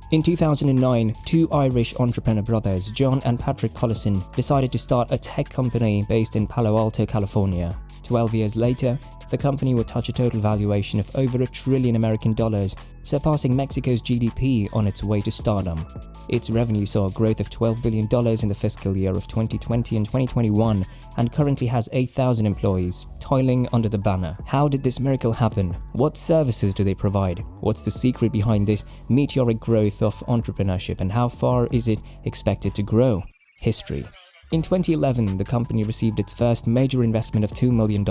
In 2009, two Irish entrepreneur brothers, John and Patrick Collison, decided to start a tech company based in Palo Alto, California. 12 years later, the company would touch a total valuation of over $1 trillion, surpassing Mexico's GDP on its way to stardom. Its revenue saw a growth of $12 billion in the fiscal year of 2020 and 2021 and currently has 8,000 employees, toiling under the banner. How did this miracle happen? What services do they provide? What's the secret behind this meteoric growth of entrepreneurship, and how far is it expected to grow? History. In 2011, the company received its first major investment of $2 million.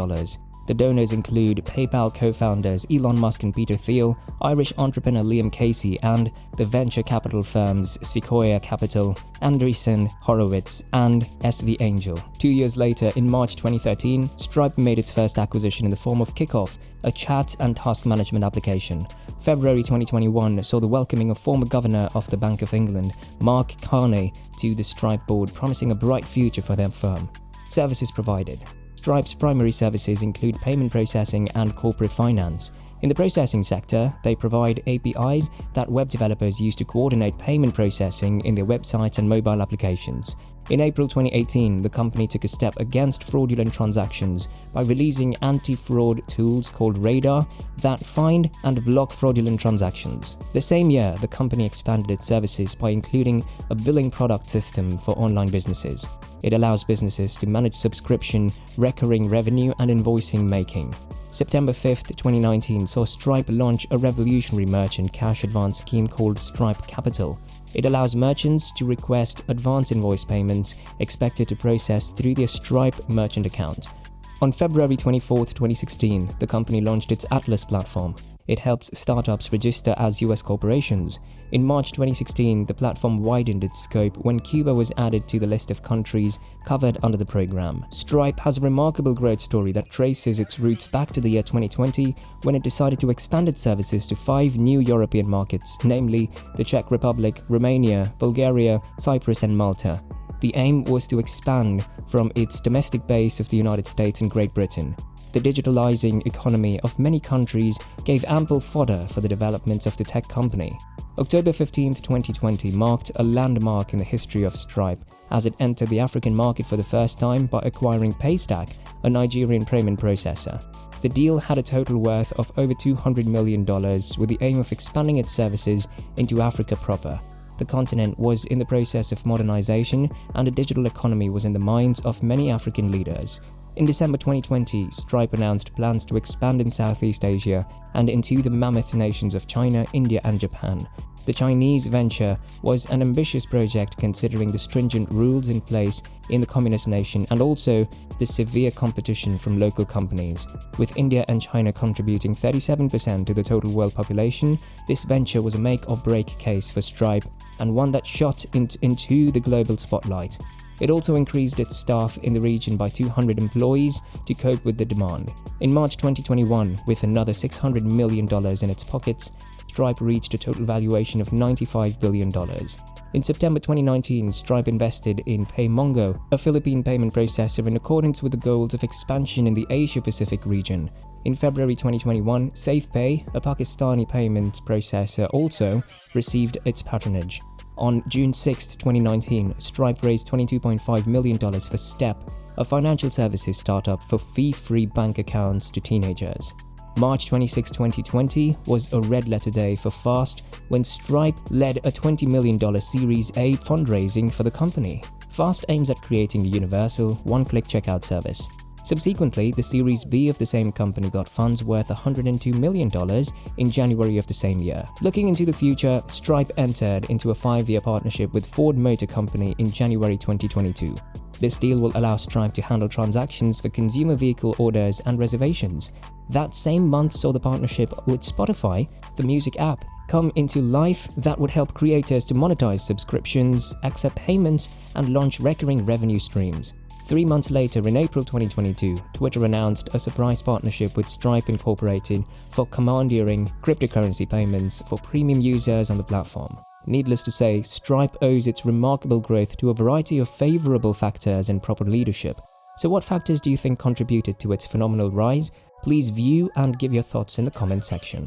The donors include PayPal co-founders Elon Musk and Peter Thiel, Irish entrepreneur Liam Casey, and the venture capital firms Sequoia Capital, Andreessen Horowitz, and SV Angel. 2 years later, in March 2013, Stripe made its first acquisition in the form of Kickoff, a chat and task management application. February 2021 saw the welcoming of former Governor of the Bank of England, Mark Carney, to the Stripe board, promising a bright future for their firm. Services provided. Stripe's primary services include payment processing and corporate finance. In the processing sector, they provide APIs that web developers use to coordinate payment processing in their websites and mobile applications. In April 2018, the company took a step against fraudulent transactions by releasing anti-fraud tools called Radar that find and block fraudulent transactions. The same year, the company expanded its services by including a billing product system for online businesses. It allows businesses to manage subscription, recurring revenue, and invoicing making. September 5th, 2019 saw Stripe launch a revolutionary merchant cash advance scheme called Stripe Capital. It allows merchants to request advance invoice payments expected to process through their Stripe merchant account. On February 24, 2016, the company launched its Atlas platform. It helps startups register as US corporations. In March 2016, the platform widened its scope when Cuba was added to the list of countries covered under the program. Stripe has a remarkable growth story that traces its roots back to the year 2020, when it decided to expand its services to 5 new European markets, namely the Czech Republic, Romania, Bulgaria, Cyprus, and Malta. The aim was to expand from its domestic base of the United States and Great Britain. The digitalizing economy of many countries gave ample fodder for the development of the tech company. October 15, 2020 marked a landmark in the history of Stripe as it entered the African market for the first time by acquiring Paystack, a Nigerian payment processor. The deal had a total worth of over $200 million with the aim of expanding its services into Africa proper. The continent was in the process of modernization, and a digital economy was in the minds of many African leaders. In December 2020, Stripe announced plans to expand in Southeast Asia and into the mammoth nations of China, India, and Japan. The Chinese venture was an ambitious project considering the stringent rules in place in the communist nation and also the severe competition from local companies. With India and China contributing 37% to the total world population, this venture was a make-or-break case for Stripe and one that shot into the global spotlight. It also increased its staff in the region by 200 employees to cope with the demand. In March 2021, with another $600 million in its pockets, Stripe reached a total valuation of $95 billion. In September 2019, Stripe invested in PayMongo, a Philippine payment processor, in accordance with the goals of expansion in the Asia-Pacific region. In February 2021, SafePay, a Pakistani payment processor, also received its patronage. On June 6, 2019, Stripe raised $22.5 million for Step, a financial services startup for fee-free bank accounts to teenagers. March 26, 2020 was a red-letter day for Fast when Stripe led a $20 million Series A fundraising for the company. Fast aims at creating a universal, one-click checkout service. Subsequently, the Series B of the same company got funds worth $102 million in January of the same year. Looking into the future, Stripe entered into a 5-year partnership with Ford Motor Company in January 2022. This deal will allow Stripe to handle transactions for consumer vehicle orders and reservations. That same month saw the partnership with Spotify, the music app, come into life that would help creators to monetize subscriptions, accept payments, and launch recurring revenue streams. 3 months later, in April 2022, Twitter announced a surprise partnership with Stripe Incorporated for commandeering cryptocurrency payments for premium users on the platform. Needless to say, Stripe owes its remarkable growth to a variety of favorable factors and proper leadership. So what factors do you think contributed to its phenomenal rise? Please view and give your thoughts in the comment section.